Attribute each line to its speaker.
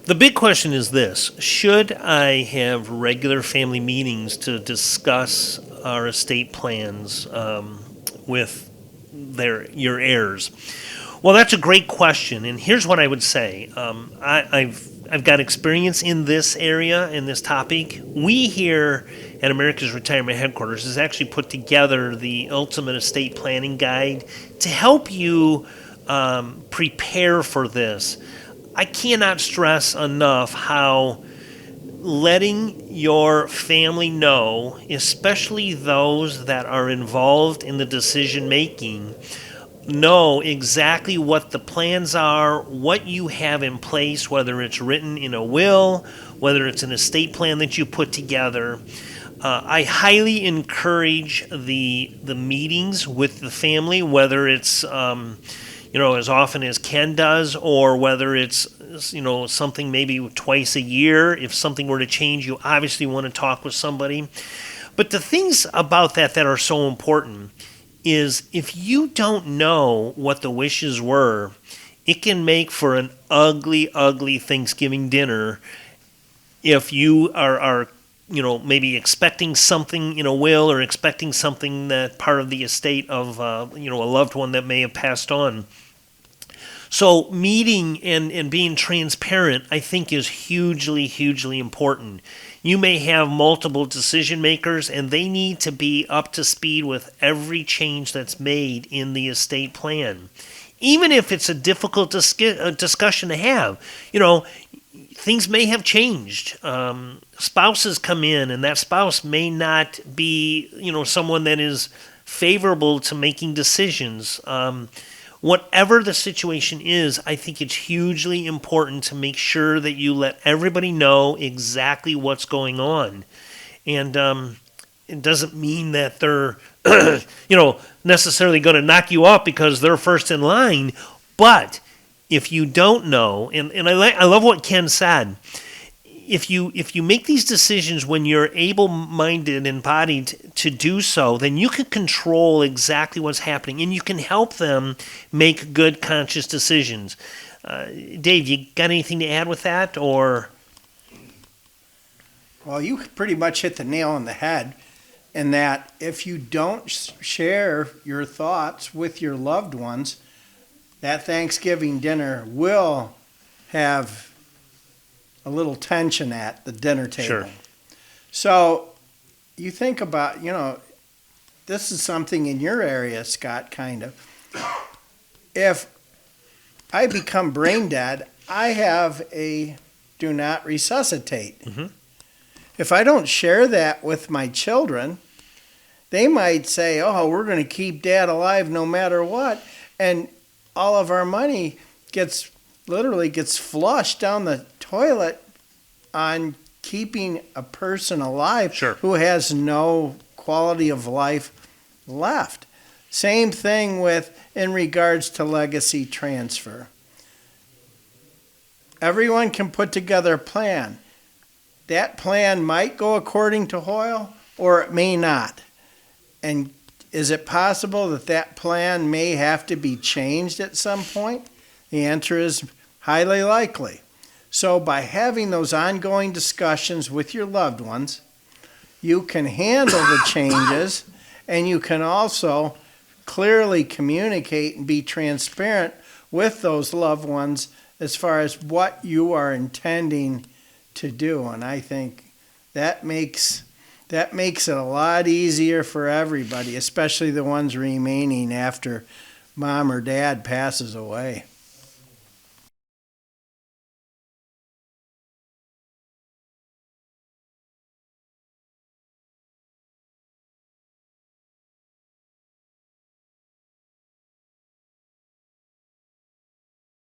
Speaker 1: The big question is this: should I have regular family meetings to discuss our estate plans with your heirs? Well, that's a great question, and here's what I would say. I've got experience in this area, in this topic. We here at America's Retirement Headquarters has actually put together the Ultimate Estate Planning Guide to help you prepare for this. I cannot stress enough how letting your family know, especially those that are involved in the decision making, know exactly what the plans are, what you have in place, whether it's written in a will, whether it's an estate plan that you put together. I highly encourage the meetings with the family, whether it's as often as Ken does, or whether it's something maybe twice a year. If something were to change, you obviously want to talk with somebody. But the things about that are so important is if you don't know what the wishes were, it can make for an ugly, ugly Thanksgiving dinner if you are maybe expecting something in a will or expecting something that part of the estate of, a loved one that may have passed on. So meeting and being transparent, I think, is hugely, hugely important. You may have multiple decision makers, and they need to be up to speed with every change that's made in the estate plan. Even if it's a difficult discussion to have, things may have changed. Spouses come in, and that spouse may not be, someone that is favorable to making decisions. Whatever the situation is, I think it's hugely important to make sure that you let everybody know exactly what's going on. And it doesn't mean that they're, necessarily going to knock you up because they're first in line. But if you don't know, and I love what Ken said, if you make these decisions when you're able-minded and bodied to do so, then you can control exactly what's happening, and you can help them make good, conscious decisions. Dave, you got anything to add with that, or?
Speaker 2: Well, you pretty much hit the nail on the head in that if you don't share your thoughts with your loved ones, that Thanksgiving dinner will have a little tension at the dinner table.
Speaker 1: Sure.
Speaker 2: So you think about, this is something in your area, Scott, kind of. If I become brain dead, I have a do not resuscitate.
Speaker 1: Mm-hmm.
Speaker 2: If I don't share that with my children, they might say, oh, we're going to keep Dad alive no matter what. And all of our money literally gets flushed down the toilet on keeping a person alive.
Speaker 1: Sure.
Speaker 2: Who has no quality of life left. Same thing in regards to legacy transfer. Everyone can put together a plan. That plan might go according to Hoyle, or it may not. And is it possible that plan may have to be changed at some point? The answer is highly likely. So by having those ongoing discussions with your loved ones, you can handle the changes, and you can also clearly communicate and be transparent with those loved ones as far as what you are intending to do. And I think that makes it a lot easier for everybody, especially the ones remaining after Mom or Dad passes away.